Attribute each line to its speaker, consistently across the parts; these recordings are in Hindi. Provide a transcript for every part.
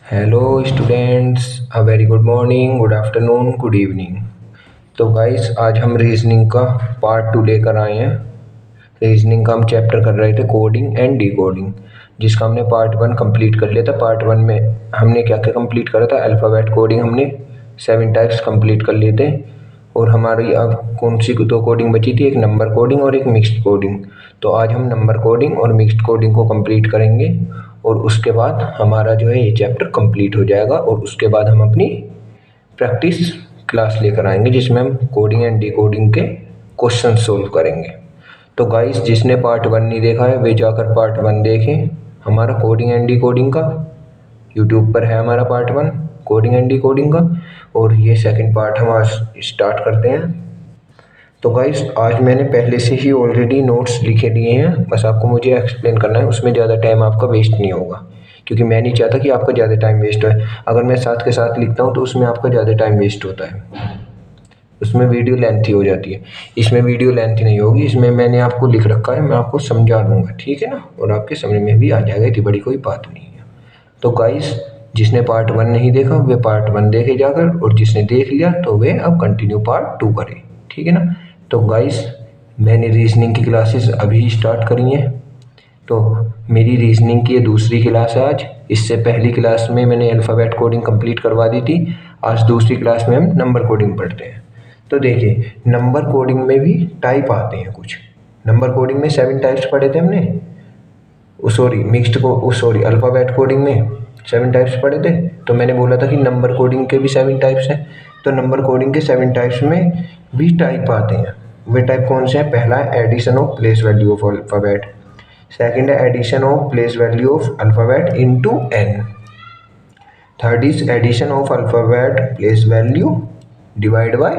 Speaker 1: Hello students, a very good morning, good afternoon, good evening. तो गाइस, आज हम रीजनिंग का पार्ट 2 लेकर आए हैं। रीजनिंग का हम चैप्टर कर रहे थे कोडिंग एंड डिकोडिंग, जिसका हमने पार्ट 1 कंप्लीट कर लिया था। पार्ट 1 में हमने क्या क्या कंप्लीट करा था? अल्फ़ाबेट कोडिंग हमने 7 टाइप्स कंप्लीट कर लिए थे। और हमारी अब कौन सी दो कोडिंग बची थी? एक नंबर कोडिंग और एक मिक्स्ड कोडिंग। तो आज हम नंबर कोडिंग और मिक्स्ड कोडिंग को कंप्लीट करेंगे और उसके बाद हमारा जो है ये चैप्टर कंप्लीट हो जाएगा। और उसके बाद हम अपनी प्रैक्टिस क्लास लेकर आएंगे, जिसमें हम कोडिंग एंड डिकोडिंग के क्वेश्चन सोल्व करेंगे। तो गाइस, जिसने पार्ट 1 नहीं देखा है वे जाकर पार्ट 1 देखें। हमारा कोडिंग एंड डिकोडिंग का यूट्यूब पर है हमारा पार्ट 1 कोडिंग एंड डिकोडिंग का। और ये सेकंड पार्ट हम आज स्टार्ट करते हैं। तो गाइस, आज मैंने पहले से ही ऑलरेडी नोट्स लिखे दिए हैं, बस आपको मुझे एक्सप्लेन करना है। उसमें ज़्यादा टाइम आपका वेस्ट नहीं होगा, क्योंकि मैं नहीं चाहता कि आपका ज़्यादा टाइम वेस्ट हो। अगर मैं साथ के साथ लिखता हूँ तो उसमें आपका ज़्यादा टाइम वेस्ट होता है, उसमें वीडियो लेंथी हो जाती है। इसमें वीडियो लेंथी नहीं होगी, इसमें मैंने आपको लिख रखा है, मैं आपको समझा दूंगा, ठीक है ना। और आपके समझ में भी आ जाएगा, इतनी बड़ी कोई बात नहीं है। तो गाइस, जिसने पार्ट 1 नहीं देखा वे पार्ट 1 देखे जाकर, और जिसने देख लिया तो वे अब कंटिन्यू पार्ट 2 करें, ठीक है ना। तो गाइस, मैंने रीजनिंग की क्लासेस अभी स्टार्ट करी हैं। तो मेरी रीजनिंग की ये दूसरी क्लास है आज। इससे पहली क्लास में मैंने अल्फ़ाबेट कोडिंग कंप्लीट करवा दी थी। आज दूसरी क्लास में हम नंबर कोडिंग पढ़ते हैं। तो देखिए, नंबर कोडिंग में भी टाइप आते हैं कुछ। नंबर कोडिंग में 7 टाइप्स पढ़े थे हमने। अल्फ़ाबेट कोडिंग में 7 टाइप्स पढ़े थे। तो मैंने बोला था कि नंबर कोडिंग के भी 7 टाइप्स हैं। तो नंबर कोडिंग के 7 टाइप्स में भी टाइप आते हैं। वे टाइप कौन से हैं? पहला है addition of place value of alphabet. Second है addition of place value of alphabet into n। Third is addition of alphabet place value divide by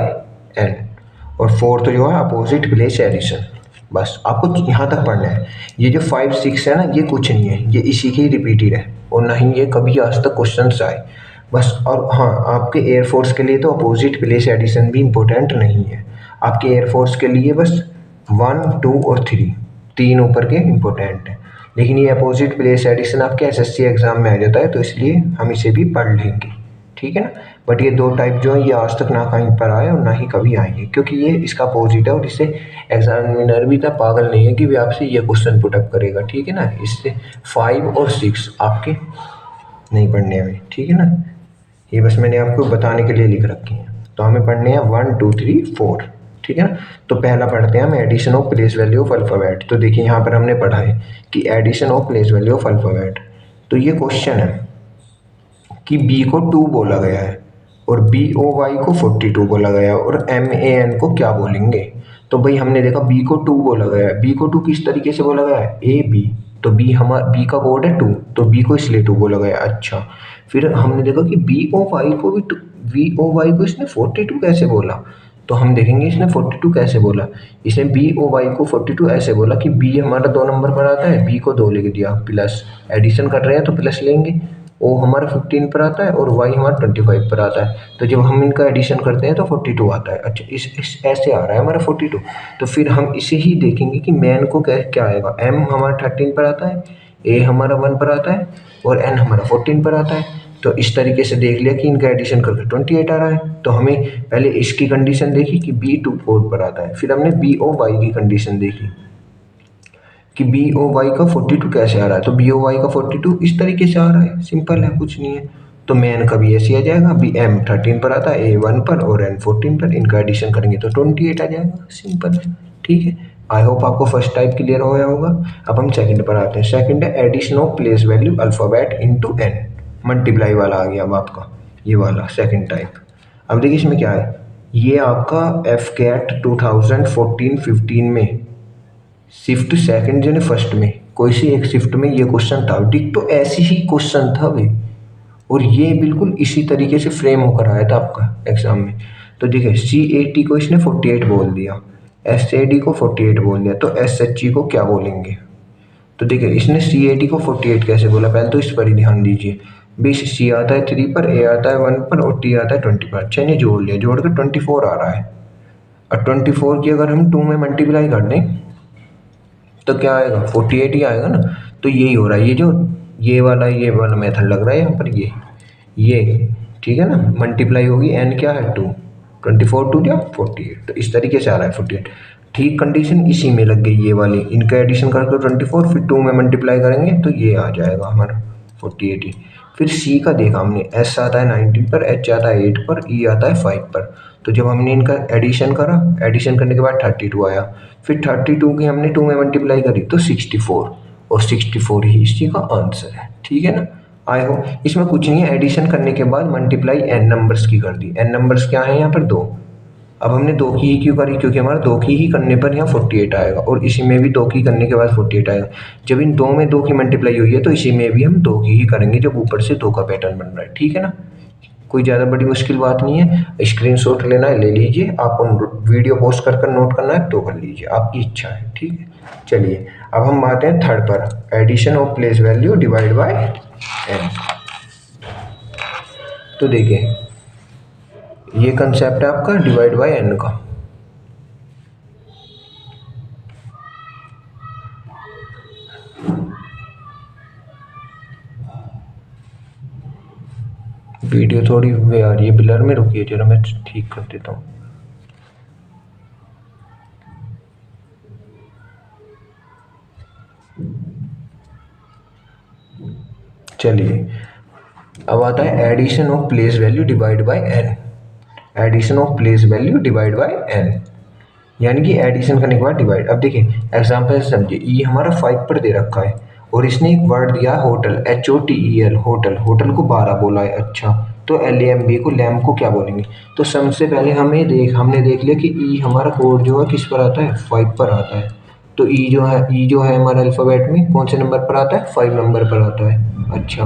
Speaker 1: n। और फोर्थ जो है अपोजिट प्लेस एडिशन। बस आपको यहाँ तक पढ़ना है। ये जो 5 6 है ना, ये कुछ नहीं है, ये इसी के ही रिपीटेड है, और ना ही ये कभी आज तक क्वेश्चन आए बस। और हाँ, आपके एयरफोर्स के लिए तो अपोजिट प्लेस एडिशन भी इम्पोर्टेंट नहीं है। आपके एयरफोर्स के लिए बस 1 2 और 3 तीन ऊपर के इम्पोर्टेंट है। लेकिन ये अपोजिट प्लेस एडिशन आपके एसएससी एग्जाम में आ जाता है, तो इसलिए हम इसे भी पढ़ लेंगे, ठीक है ना। बट ये दो टाइप जो है ये आज तक ना कहीं पर आए और ना ही कभी आएंगे, क्योंकि ये इसका अपोजिट है। और इससे एग्जामिनर भी इतना पागल नहीं है कि वे आपसे ये क्वेश्चन पुटअप करेगा, ठीक है ना। इससे 5 और 6 आपके नहीं पढ़ने में, ठीक है ना। ये बस मैंने आपको बताने के लिए लिख रखी है। तो हमें पढ़ने हैं 1 2 3 4, ठीक है ना। तो पहला पढ़ते हैं हम addition of place value of alphabet. तो देखिए, यहाँ पर हमने पढ़ा है कि addition of place value of alphabet. तो ये क्वेश्चन है कि बी को 2 बोला गया है और बी ओ वाई को 42 बोला गया है, और एम ए एन को क्या बोलेंगे? तो भाई, हमने देखा बी को 2 बोला गया है। बी को 2 किस तरीके से बोला गया है? A B. तो बी का कोड है 2, तो बी को इसलिए 2 बोला गया है। अच्छा, फिर हमने देखा कि बी ओ वाई को भी बी ओ वाई को इसने 42 कैसे बोला? तो हम देखेंगे इसने 42 कैसे बोला। इसने बी ओ वाई को 42 ऐसे बोला कि बी हमारा 2 नंबर पर आता है, बी को 2 लिख दिया, प्लस एडिशन कर रहे हैं तो प्लस लेंगे। ओ हमारा 15 पर आता है और वाई हमारा 25 पर आता है। तो जब हम इनका एडिशन करते हैं तो 42 आता है। अच्छा, इस ऐसे आ रहा है हमारा 42। तो फिर हम इसे ही देखेंगे कि मैन को क्या आएगा। एम हमारा 13 पर आता है, ए हमारा 1 पर आता है, और एन हमारा 14 पर आता है। तो इस तरीके से देख लिया कि इनका एडिशन करके 28 आ रहा है। तो हमें पहले इसकी कंडीशन देखी कि बी 2 4 पर आता है। फिर हमने बी ओ वाई की कंडीशन देखी कि बी ओ वाई का 42 कैसे आ रहा है। तो बी ओ वाई का 42 इस तरीके से आ रहा है, सिंपल है, कुछ नहीं है। तो मैन का भी ऐसे आ जाएगा, बी एम 13 पर आता है, ए 1 पर और एन 14 पर। इनका एडिशन करेंगे तो 28 आ जाएगा, सिंपल है, ठीक है। आई होप आपको फर्स्ट टाइप क्लियर हो गया होगा। अब हम सेकंड पर आते हैं। सेकंड है addition of place value alphabet into N. Multiply वाला आ गया अब आपका, ये वाला सेकंड टाइप। अब देखिए इसमें क्या है। ये आपका एफ कैट 2014-15 में शिफ्ट सेकंड यानी फर्स्ट में कोई सी एक शिफ्ट में ये क्वेश्चन था। डिक्टो ऐसी ही क्वेश्चन था भाई, और ये बिल्कुल इसी तरीके से फ्रेम होकर आया था आपका एग्जाम में। तो देखिए, सी ए टी को इसने 48 बोल दिया, एस ए डी को 48 बोल दिया, तो एस एच ई को क्या बोलेंगे? तो देखिए, इसने सी ए टी को 48 कैसे बोला, पहले तो इस पर ही ध्यान दीजिए। बीस सी आता है 3 पर, ए आता है 1 पर और टी आता है 20 पर। अच्छा, इन्हें जोड़ लिया, जोड़ कर 24 आ रहा है। और 24 की अगर हम 2 में मल्टीप्लाई कर दें तो क्या आएगा? 48 ही आएगा ना। तो यही हो रहा है, ये वाला मेथड लग रहा है यहाँ पर। ये, ठीक है ना, मल्टीप्लाई होगी n क्या है 2, 24 2 क्या 48, तो इस तरीके से आ रहा है 48। ठीक कंडीशन इसी में लग गई ये वाली, इनका एडिशन करके 24 फिर 2 में मल्टीप्लाई करेंगे तो ये आ जाएगा हमारा 48 ही। फिर सी का देखा हमने, एस आता है 19 पर, एच आता है 8 पर, ई आता है 5 पर। तो जब हमने इनका एडिशन करा, एडिशन करने के बाद 32 आया, फिर 32 की हमने 2 में मल्टीप्लाई करी तो 64, और 64 ही इसी का आंसर है, ठीक है ना। आई हो, इसमें कुछ नहीं है, एडिशन करने के बाद मल्टीप्लाई एन नंबर्स की कर दी। एन नंबर्स क्या है यहाँ पर 2। अब हमने 2 की ही क्यों करी, क्योंकि हमारा 2 की ही करने पर यहाँ 48 आएगा, और इसी में भी 2 की करने के बाद 48 आएगा। जब इन 2 में 2 की मल्टीप्लाई हुई है तो इसी में भी हम 2 की ही करेंगे, जब ऊपर से 2 का पैटर्न बन रहा है, ठीक है ना। कोई ज़्यादा बड़ी मुश्किल बात नहीं है। स्क्रीनशॉट लेना है ले लीजिए, आपको वीडियो पोस्ट कर कर नोट करना है तो कर लीजिए, आपकी इच्छा है, ठीक है। चलिए अब हम आते हैं थर्ड पर, addition of place value divide by N. तो देखिए ये कंसेप्ट है आपका डिवाइड बाय एन का। वीडियो थोड़ी वे आ रही है ब्लर में, रुकिए जरा मैं ठीक कर देता हूँ। चलिए अब आता है addition of place value divide by N. Addition of place value divide by N, यानी कि एडिशन करने के बाद डिवाइड। अब देखिए एग्जांपल से समझिए, ये हमारा 5 पर दे रखा है और इसने एक वर्ड दिया होटल, HOTEL, होटल, होटल को 12 बोला है। अच्छा तो LAMB को, लैम्प को क्या बोलेंगे। तो सबसे पहले हमने देख लिया कि ई हमारा कोड जो है किस पर आता है, 5 पर आता है। तो ई जो है हमारा अल्फ़ाबेट में कौन से नंबर पर आता है, 5 नंबर पर आता है। अच्छा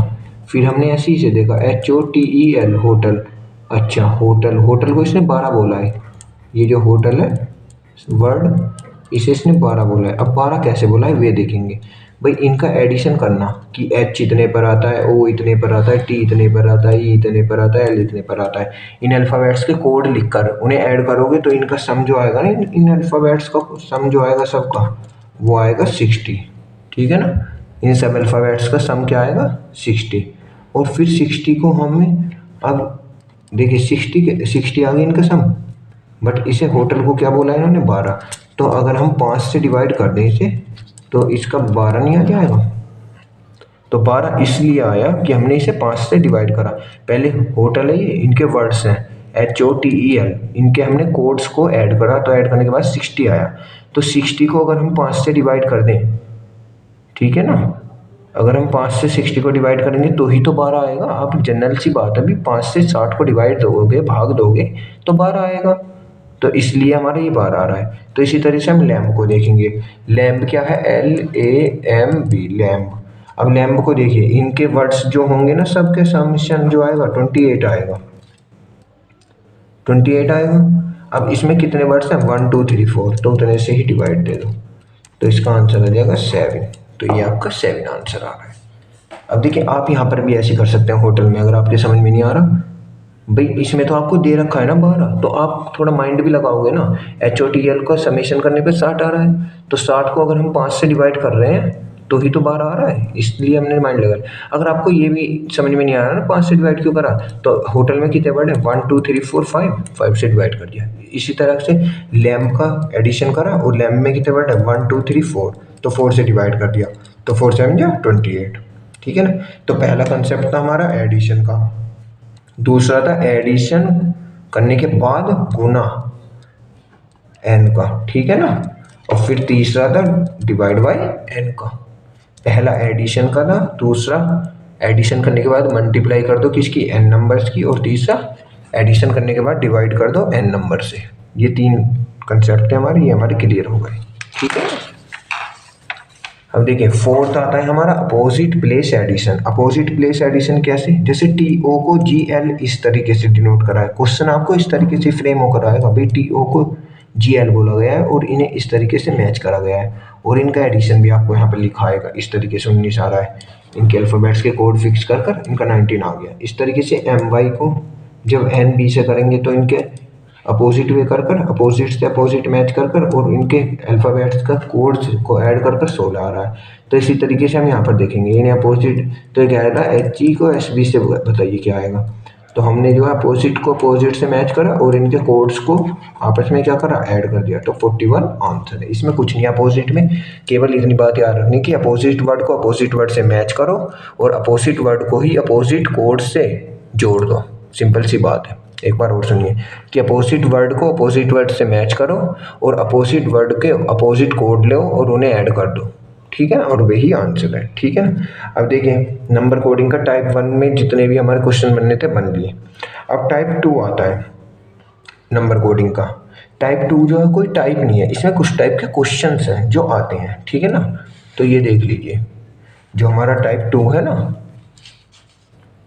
Speaker 1: फिर हमने ऐसे ही से देखा HOTEL, होटल। अच्छा होटल, होटल को इसने 12 बोला है, ये जो होटल है वर्ड इसे इसने 12 बोला है। अब 12 कैसे बोला है वे देखेंगे भाई। इनका एडिशन करना कि H इतने पर आता है, O इतने पर आता है, T इतने पर आता है, E इतने पर आता है, L इतने पर आता है। इन अल्फ़ाबेट्स के कोड लिखकर उन्हें ऐड करोगे तो इनका सम जो आएगा ना, इन अल्फ़ाबेट्स का सम जो आएगा सबका वो आएगा 60, ठीक है ना। इन सब अल्फ़ाबेट्स का सम क्या आएगा 60। और फिर 60 को हमें, अब देखिए 60 आ गई इनका सम, बट इसे होटल को क्या बोला है इन्होंने 12। तो अगर हम 5 से डिवाइड कर दें इसे तो इसका 12 नहीं आ जाएगा। तो 12 इसलिए आया कि हमने इसे 5 से डिवाइड करा। पहले होटल है ये, इनके वर्ड्स हैं HOTEL, इनके हमने कोड्स को ऐड करा, तो ऐड करने के बाद 60 आया। तो 60 को अगर हम 5 से डिवाइड कर दें, ठीक है ना, अगर हम 5 से 60 को डिवाइड करेंगे तो ही तो 12 आएगा। आप जनरल सी बात है, अभी 5 से 60 को डिवाइड दोगे, भाग दोगे तो 12 आएगा। तो इसलिए हमारा ये 12 आ रहा है। तो इसी तरह से हम लैम्प को देखेंगे। लैम्प क्या है, LAMB, लैम्प। अब लैम्प को देखिए, इनके वर्ड्स जो होंगे ना सबके समेशन जो आएगा 28 आएगा, 28 आएगा। अब इसमें कितने वर्ड्स हैं 1 2 3 4, तो उतने से ही डिवाइड दे दो, तो इसका आंसर आ जाएगा 7। तो ये आपका 7 आंसर आ रहा है। अब देखिए आप यहाँ पर भी ऐसे कर सकते हैं होटल में, अगर आपके समझ में नहीं आ रहा भाई, इसमें तो आपको दे रखा है ना 12, तो आप थोड़ा माइंड भी लगाओगे ना। HOTL का समेशन करने पे 60 आ रहा है, तो 60 को अगर हम 5 से डिवाइड कर रहे हैं तो ही तो 12 आ रहा है, इसलिए हमने माइंड लगाया। अगर आपको ये भी समझ में नहीं आ रहा ना 5 से डिवाइड क्यों करा, तो होटल में कितने वर्ड है 1 2 3 4 5 से डिवाइड कर दिया। इसी तरह से लैम्प का एडिशन करा और लैम्प में कितने वर्ड है 1 2 3 4, तो 4 से डिवाइड कर दिया, तो 4 7 जा 28, ठीक है ना। तो पहला कंसेप्ट था हमारा एडिशन का, दूसरा था एडिशन करने के बाद गुना n का, ठीक है ना। और फिर तीसरा था डिवाइड बाय n का। पहला एडिशन का था, दूसरा एडिशन करने के बाद मल्टीप्लाई कर दो किसकी, n नंबर्स की, और तीसरा एडिशन करने के बाद डिवाइड कर दो n नंबर से। ये 3 कंसेप्ट है हमारे, ये हमारे क्लियर हो गए, ठीक है। अब देखिए फोर्थ आता है हमारा opposite place addition. Opposite place addition कैसे, जैसे TO को GL इस तरीके से डिनोट करा है, क्वेश्चन आपको इस तरीके से फ्रेम होकर आएगा भाई, TO को GL बोला गया है और इन्हें इस तरीके से मैच करा गया है, और इनका एडिशन भी आपको यहाँ पर लिखा आएगा इस तरीके से 19 आ रहा है। इनके अल्फ़ाबेट्स के कोड फिक्स कर इनका 19 आ गया। इस तरीके से MY को जब NB से करेंगे तो इनके अपोजिट वे कर कर, अपोजिट से अपोजिट मैच कर कर, और इनके अल्फ़ाबेट्स का कोड्स को ऐड कर कर 16 आ रहा है। तो इसी तरीके से हम यहाँ पर देखेंगे, इन्हें अपोजिट, तो क्या आएगा HG को SB से बताइए क्या आएगा। तो हमने जो है अपोजिट को अपोजिट से मैच करा और इनके कोड्स को आपस में क्या करा, ऐड कर दिया, तो 41 आंसर है। इसमें कुछ नहीं अपोजिट में, केवल इतनी बात याद रखनी कि अपोजिट वर्ड को अपोजिट वर्ड से मैच करो और अपोजिट वर्ड को ही अपोजिट कोड से जोड़ दो, सिंपल सी बात है। एक बार और सुनिए कि अपोजिट वर्ड को अपोजिट वर्ड से मैच करो और अपोजिट वर्ड के अपोजिट कोड लो और उन्हें ऐड कर दो, ठीक है ना, और वही आंसर है, ठीक है ना। अब देखिए नंबर कोडिंग का टाइप 1 में जितने भी हमारे क्वेश्चन बनने थे बन लिए। अब टाइप 2 आता है नंबर कोडिंग का। टाइप 2 जो है कोई टाइप नहीं है, इसमें कुछ टाइप के क्वेश्चंस हैं जो आते हैं, ठीक है ना। तो ये देख लीजिए, जो हमारा टाइप 2 है ना,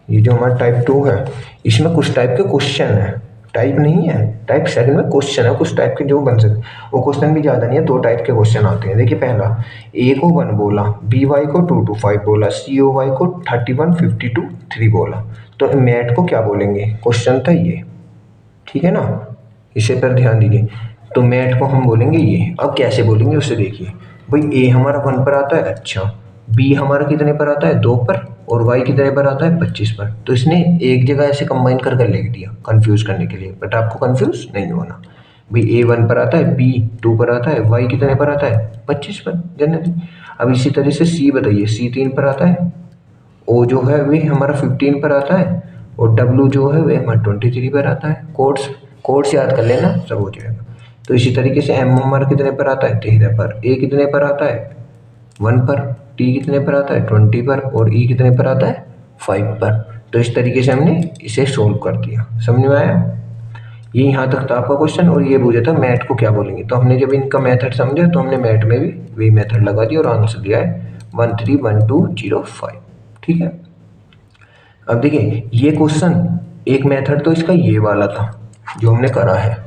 Speaker 1: ये जो हमारा टाइप 2 है, इसमें कुछ टाइप के क्वेश्चन है, टाइप नहीं है, टाइप सेकंड में क्वेश्चन है, कुछ टाइप के जो बन सकते। वो क्वेश्चन भी ज़्यादा नहीं है, 2 टाइप के क्वेश्चन आते हैं। देखिए पहला, A को 1 बोला, BY को 2 to 5 बोला, COY को 31 52 3 बोला, तो मैट को क्या बोलेंगे, क्वेश्चन था ये, ठीक है ना, इसे पर ध्यान दीजिए। तो मैट को हम बोलेंगे ये। अब कैसे बोलेंगे उसे देखिए, भाई A हमारा 1 पर आता है, अच्छा B हमारा कितने पर आता है, 2 पर, और Y कितने पर आता है, 25 पर। तो इसने एक जगह ऐसे कंबाइन कर कर लिख दिया कंफ्यूज करने के लिए, बट आपको कंफ्यूज नहीं होना। भाई A 1 पर आता है, B 2 पर आता है, Y कितने पर आता है, 25 पर जनरली। अब इसी तरह से C बताइए, C 3 पर आता है, O जो है वे हमारा 15 पर आता है, और W जो है वे हमारा 23 पर आता है। कोड्स याद कर लेना, सब हो जाएगा। तो इसी तरीके से M हमारा कितने पर आता है, 13 पर, A कितने पर आता है, 1 पर, T कितने पर आता है, 20 पर, और E कितने पर आता है, 5 पर। तो इस तरीके से हमने इसे सोल्व कर दिया, समझ में आया। ये यहाँ तक था आपका क्वेश्चन, और ये पूछा था मैथ को क्या बोलेंगे। तो हमने जब इनका मेथड समझा तो हमने मैथ में भी वही मेथड लगा दिया और आंसर दिया है 131205, ठीक है। अब देखिए ये क्वेश्चन, एक मेथड तो इसका ये वाला था जो हमने करा है।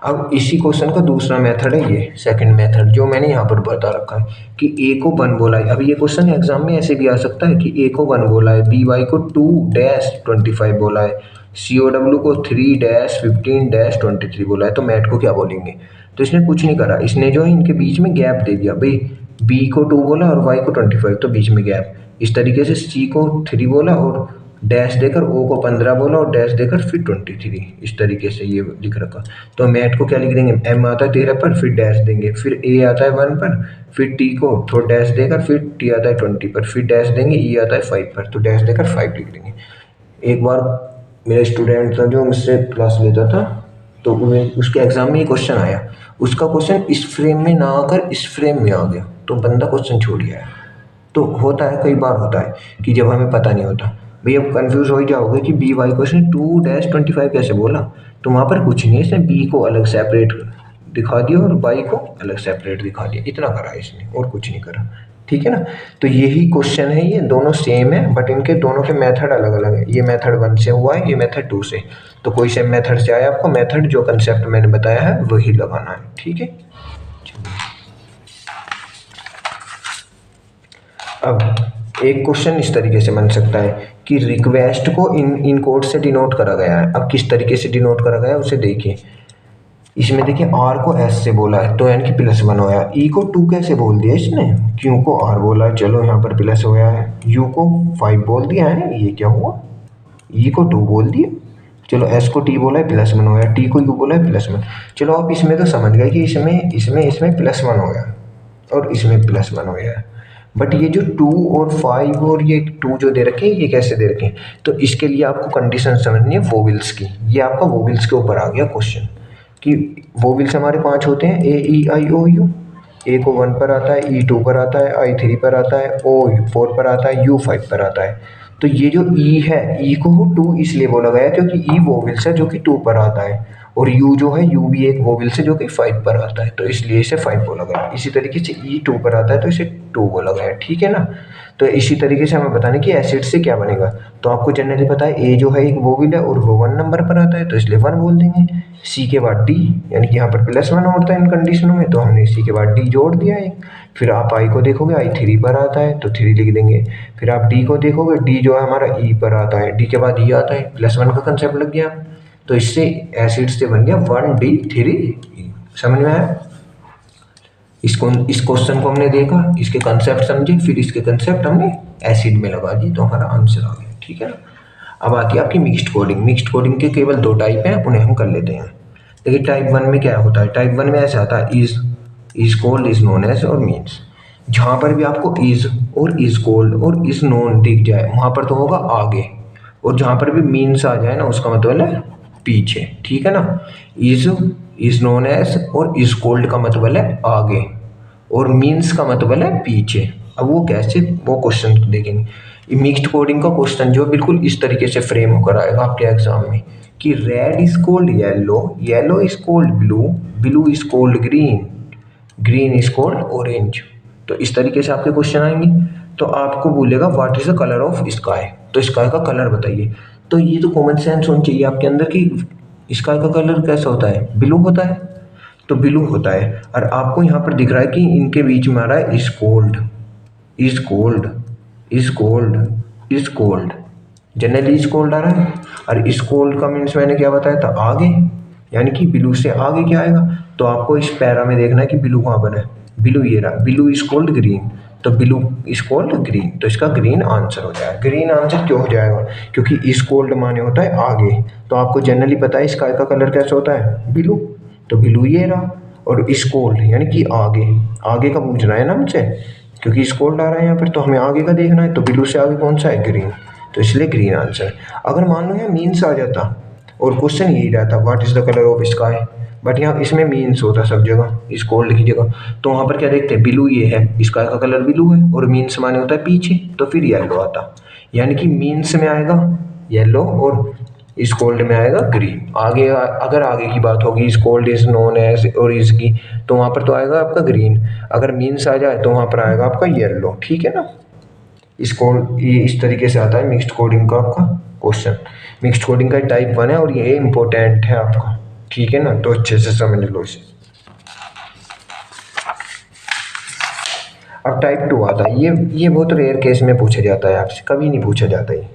Speaker 1: अब इसी क्वेश्चन का दूसरा मेथड है ये सेकंड मेथड, जो मैंने यहाँ पर बता रखा है कि A को 1 बोला है। अब ये क्वेश्चन एग्जाम में ऐसे भी आ सकता है कि A को 1 बोला है, BY को 2-25 बोला है, COW को 3-15-23 बोला है, तो मैट को क्या बोलेंगे। तो इसने कुछ नहीं करा, इसने जो है इनके बीच में गैप दे दिया। भाई B को 2 बोला और Y को 25, तो बीच में गैप। इस तरीके से C को 3 बोला और डैश देकर, O को 15 बोला और डैश देकर फिर 23, इस तरीके से ये लिख रखा। तो मैट को क्या लिख देंगे, M आता है 13 पर, फिर डैश देंगे, फिर A आता है 1 पर, फिर T को थोड़ा डैश देकर, फिर T आता है 20 पर, फिर डैश देंगे, E आता है 5 पर, तो डैश देकर 5 लिख देंगे। एक बार मेरा स्टूडेंट था जो मुझसे क्लास लेता था, तो उसके एग्जाम में ये क्वेश्चन आया, उसका क्वेश्चन इस फ्रेम में ना आकर इस फ्रेम में आ गया, तो बंदा क्वेश्चन छोड़ गया। तो होता है, कई बार होता है कि जब हमें पता नहीं होता। भाई अब कंफ्यूज हो ही जाओगे कि BY को इसने 2-25 कैसे बोला, तो वहाँ पर कुछ नहीं है, इसने B को अलग सेपरेट दिखा दिया और Y को अलग सेपरेट दिखा दिया, इतना करा इसने और कुछ नहीं करा, ठीक है ना। तो यही क्वेश्चन है, ये दोनों सेम है बट इनके दोनों के मेथड अलग अलग है। ये मेथड 1 से हुआ है, ये मेथड 2 से। तो कोई से मेथड से आया, आपको मेथड जो कंसेप्ट मैंने बताया है वही लगाना है, ठीक है। अब एक क्वेश्चन इस तरीके से बन सकता है कि रिक्वेस्ट को इन कोड से डिनोट करा गया है। अब किस तरीके से डिनोट करा गया है उसे देखिए। इसमें देखिए R को S से बोला है तो यानी कि +1 होया। E को 2 कैसे बोल दिया इसने, Q को R बोला है, चलो यहाँ पर प्लस होया है। U को 5 बोल दिया है, ये क्या हुआ, E को 2 बोल दिया, चलो S को T बोला है +1 होया, T को U बोला है +1। चलो आप इसमें तो समझ गए कि इसमें +1 होया और इसमें +1 होया है। बट ये जो 2 और 5 और ये 2 जो दे रखे हैं, ये कैसे दे रखे हैं, तो इसके लिए आपको कंडीशन समझनी है वोवेल्स की। ये आपका वोवेल्स के ऊपर आ गया क्वेश्चन कि वोवेल्स हमारे 5 होते हैं, A E I O U। A को 1 पर आता है, E 2 पर आता है, I 3 पर आता है, O 4 पर आता है, U 5 पर आता है। तो ये जो E है, E को 2 इसलिए बोला गया है क्योंकि E वोवेल्स है जो कि 2 पर आता है, और U जो है, U भी एक वोवेल्स है जो कि 5 पर आता है, तो इसलिए इसे 5 बोला गया। इसी तरीके से E 2 पर आता है तो इसे 2 बोला गया, ठीक है ना। तो इसी तरीके से हमें बताना कि एसिड से क्या बनेगा। तो आपको जनरली पता है A जो है एक वोवेल है और वो 1 नंबर पर आता है, तो इसलिए 1 बोल देंगे। C के बाद D, यानी कि यहाँ पर +1 होता है इन कंडीशनों में, तो हमने C के बाद D जोड़ दिया है। फिर आप I को देखोगे, I 3 पर आता है तो 3 लिख देंगे। फिर आप D को देखोगे, D जो है हमारा E पर आता है, D के बाद E आता है, +1 का कंसेप्ट लग गया। तो इससे एसिड से बन गया 1D3E। समझ में आया? इस क्वेश्चन को हमने देखा, इसके कंसेप्ट समझे, फिर इसके कंसेप्ट हमने एसिड में लगा दिए, तो हमारा आंसर आ गया। ठीक है ना। अब आती है आपकी मिक्स्ड कोडिंग। मिक्स्ड कोडिंग के केवल 2 टाइप हैं, उन्हें हम कर लेते हैं। देखिए टाइप 1 में क्या होता है, टाइप 1 में ऐसा आता है is cold, is known as और मीन्स। जहाँ पर भी आपको इज और इज कोल्ड और इज नोन दिख जाए वहाँ पर तो होगा आगे, और जहाँ पर भी मीन्स आ जाए ना उसका मतलब है पीछे। ठीक है ना। इज नोन एज और इज कोल्ड का मतलब है आगे, और मीन्स का मतलब है पीछे। अब वो कैसे, वो क्वेश्चन देखेंगे। मिक्स्ड कोडिंग का क्वेश्चन जो बिल्कुल इस तरीके से फ्रेम होकर आएगा आपके एग्जाम में कि red is cold yellow, yellow is cold blue, blue is cold green, green is cold orange. तो इस तरीके से आपके क्वेश्चन आएंगे। तो आपको बोलेगा what is the colour of sky, तो स्काई का कलर बताइए। तो ये तो कॉमन सेंस होनी चाहिए आपके अंदर कि स्काई का कलर कैसा होता है, ब्लू होता है, तो ब्लू होता है। और आपको यहाँ पर दिख रहा है कि इनके बीच में आ रहा है is cold, is cold, is cold, is cold, generally is cold आ रहा है। और इज कोल्ड का मीन्स मैंने क्या बताया था, आगे, यानी कि ब्लू से आगे क्या आएगा। तो आपको इस पैरा में देखना है कि ब्लू कहाँ पर है, ब्लू ये रहा, ब्लू इज कोल्ड ग्रीन, तो ब्लू इज कोल्ड ग्रीन, तो इसका ग्रीन आंसर हो जाएगा। ग्रीन आंसर क्यों हो जाएगा, क्योंकि इज कोल्ड माने होता है आगे, तो आपको जनरली पता है स्काई का कलर कैसा होता है, ब्लू, तो ब्लू ये रहा। और इज कोल्ड यानी कि आगे, आगे का पूछना है ना हमसे, क्योंकि इज कोल्ड आ रहा है यहाँ पर, तो हमें आगे का देखना है, तो ब्लू से आगे कौन सा है, ग्रीन, तो इसलिए ग्रीन आंसर। अगर मान लो यहाँ मीन्स आ जाता और क्वेश्चन यही रहता what is the colour of sky, but यहाँ इसमें मीन्स होता सब जगह इस कोल्ड की जगह, तो वहाँ पर क्या देखते हैं, ब्लू ये है, स्काई का कलर ब्लू है, और मीन्स माने होता है पीछे, तो फिर येलो आता, यानी कि मीन्स में आएगा येलो और इस कोल्ड में आएगा ग्रीन। आगे अगर आगे की बात होगी इस कोल्ड इज नोन एज और इज की, तो वहाँ पर तो आएगा आपका ग्रीन। अगर मीन्स आ जाए तो वहाँ पर आएगा आपका येलो। ठीक है ना। इस कोड ये इस तरीके से आता है मिक्स्ड कोडिंग का आपका क्वेश्चन। मिक्स्ड कोडिंग का टाइप 1 है और ये इंपॉर्टेंट है आपका। ठीक है ना, तो अच्छे से समझ लो इसे। अब टाइप 2 आता है, ये बहुत रेयर केस में पूछा जाता है आपसे, कभी नहीं पूछा जाता ये।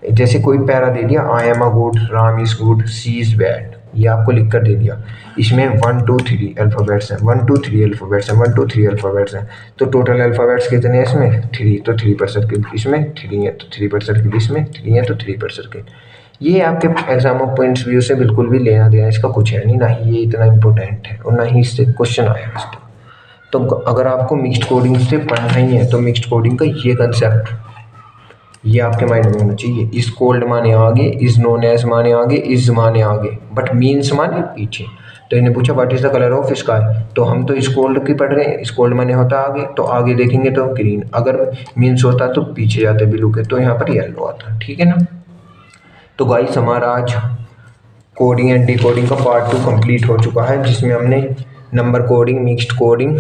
Speaker 1: जैसे कोई पैरा दे दिया I am a good, Ram is good, she is bad, ये आपको लिख कर दे दिया। इसमें 1 2 3 अल्फ़ाबेट्स हैं, 1 2 3 अल्फ़ाबेट्स हैं, 1 2 3 अल्फ़ाबेट्स हैं, तो टोटल अल्फ़ाबेट्स कितने हैं इसमें, 3, तो 3 पर सर्किल, इसमें 3 है तो 3 पर सर्किल, इसमें 3 है तो 3 पर सर्किल। ये आपके एग्जाम ऑफ पॉइंट्स व्यू से बिल्कुल भी लेना देना इसका कुछ है नहीं, ना ही ये इतना इंपॉर्टेंट है और ना ही इससे क्वेश्चन आया इस पर। तो अगर आपको मिक्स्ड कोडिंग से पढ़ना ही है तो मिक्स्ड कोडिंग का ये कंसेप्ट ये आपके माइंड में होना चाहिए। इज कोल्ड माने आगे, इज नोन एज माने आगे, इज माने आगे, बट मीन्स माने पीछे। तो इन्हें पूछा what is the colour of sky, तो हम तो इस कोल्ड की पढ़ रहे हैं, इस कोल्ड माने होता आगे, तो आगे देखेंगे तो ग्रीन, अगर मीन्स होता तो पीछे जाते ब्लू के, तो यहाँ पर येलो आता। ठीक है ना। तो गाइस हमारा आज कोडिंग एंड डिकोडिंग का पार्ट 2 कंप्लीट हो चुका है, जिसमें हमने नंबर कोडिंग, मिक्स्ड कोडिंग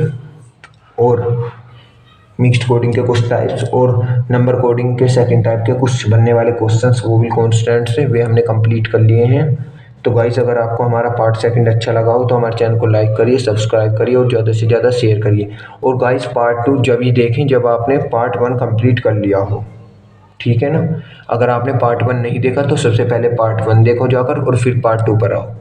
Speaker 1: और मिक्स्ड कोडिंग के कुछ टाइप्स और नंबर कोडिंग के सेकंड टाइप के कुछ बनने वाले क्वेश्चंस, वो भी कॉन्स्टेंट्स थे, वे हमने कंप्लीट कर लिए हैं। तो गाइस अगर आपको हमारा पार्ट सेकंड अच्छा लगा हो तो हमारे चैनल को लाइक करिए, सब्सक्राइब करिए और ज़्यादा से ज़्यादा शेयर करिए। और गाइस पार्ट 2 जब ही देखें जब आपने पार्ट 1 कंप्लीट कर लिया हो। ठीक है ना। अगर आपने पार्ट 1 नहीं देखा तो सबसे पहले पार्ट 1 देखो जाकर और फिर पार्ट 2 पर आओ।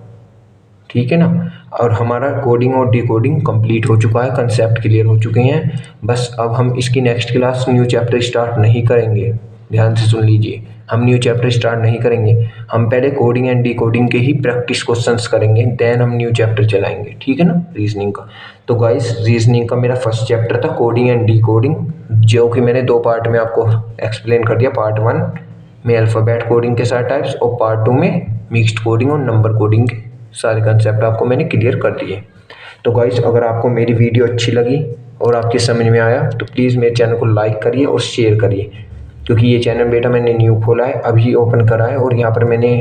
Speaker 1: ठीक है ना। और हमारा कोडिंग और डिकोडिंग कंप्लीट हो चुका है, कंसेप्ट क्लियर हो चुके हैं। बस अब हम इसकी next class new chapter start नहीं करेंगे, ध्यान से सुन लीजिए, हम न्यू चैप्टर स्टार्ट नहीं करेंगे। हम पहले कोडिंग एंड डिकोडिंग के ही प्रैक्टिस क्वेश्चंस करेंगे, देन हम न्यू चैप्टर चलाएंगे। ठीक है ना, रीजनिंग का। तो गाइस रीजनिंग का मेरा फर्स्ट चैप्टर था कोडिंग एंड डिकोडिंग, जो कि मैंने 2 पार्ट में आपको एक्सप्लेन कर दिया। पार्ट 1 में अल्फ़ाबेट कोडिंग के सारे टाइप्स और पार्ट 2 में मिक्स्ड कोडिंग और नंबर कोडिंग के सारे कंसेप्ट आपको मैंने क्लियर कर दिए। तो गाइस अगर आपको मेरी वीडियो अच्छी लगी और आपके समझ में आया तो प्लीज़ मेरे चैनल को लाइक करिए और शेयर करिए, क्योंकि ये चैनल बेटा मैंने न्यू खोला है, अभी ओपन करा है और यहाँ पर मैंने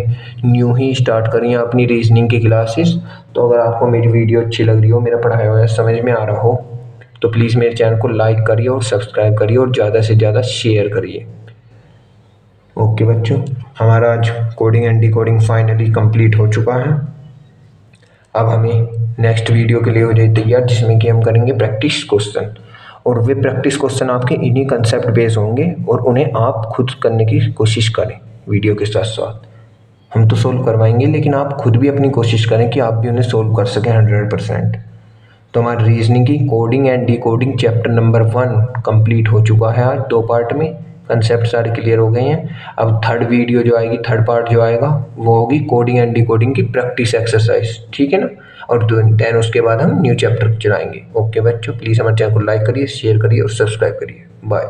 Speaker 1: न्यू ही स्टार्ट करी है अपनी रीजनिंग की क्लासेस। तो अगर आपको मेरी वीडियो अच्छी लग रही हो, मेरा पढ़ाया हुआ समझ में आ रहा हो, तो प्लीज़ मेरे चैनल को लाइक करिए और सब्सक्राइब करिए और ज़्यादा से ज़्यादा शेयर करिए। ओके बच्चों, हमारा आज coding and decoding finally complete हो चुका है। अब हमें नेक्स्ट वीडियो के लिए हो जाए तैयार, जिसमें कि हम करेंगे प्रैक्टिस क्वेश्चन, और वे प्रैक्टिस क्वेश्चन आपके इन्हीं कंसेप्ट बेस होंगे और उन्हें आप खुद करने की कोशिश करें वीडियो के साथ साथ। हम तो सोल्व करवाएंगे, लेकिन आप खुद भी अपनी कोशिश करें कि आप भी उन्हें सोल्व कर सकें 100%। तो हमारी रीजनिंग की coding and decoding chapter number 1 complete हो चुका है आज 2 पार्ट में। कंसेप्ट सारे क्लियर हो गए हैं। अब थर्ड वीडियो जो आएगी, थर्ड पार्ट जो आएगा, वो होगी कोडिंग एंड डिकोडिंग की प्रैक्टिस एक्सरसाइज, ठीक है ना। और देन उसके बाद हम न्यू चैप्टर चलाएंगे। ओके बच्चों, प्लीज़ हमारे चैनल को लाइक करिए, शेयर करिए और सब्सक्राइब करिए। बाय।